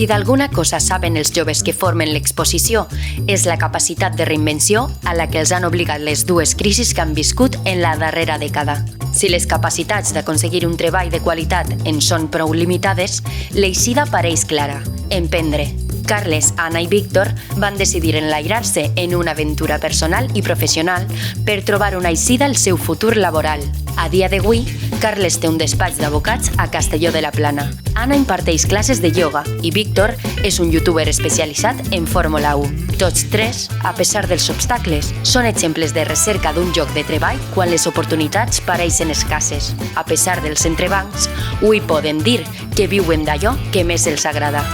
Si d'alguna cosa saben els joves que formen l'exposició, és la capacitat de reinvenció a la que els han obligat les dues crisis que han viscut en la darrera dècada. Si les capacitats d'aconseguir un treball de qualitat en són prou limitades, l'eixida pareix clara: emprendre. Carles, Anna i Víctor van decidir enlairar-se en una aventura personal i professional per trobar una eixida al seu futur laboral. A dia d'avui, Carles té un despatx d'advocats a Castelló de la Plana. Anna imparteix classes de ioga i Víctor és un youtuber especialitzat en Fórmula 1. Tots tres, a pesar dels obstacles, són exemples de recerca d'un lloc de treball quan les oportunitats pareixen escasses. A pesar dels entrebancs, avui podem dir que viuen d'allò que més els agrada.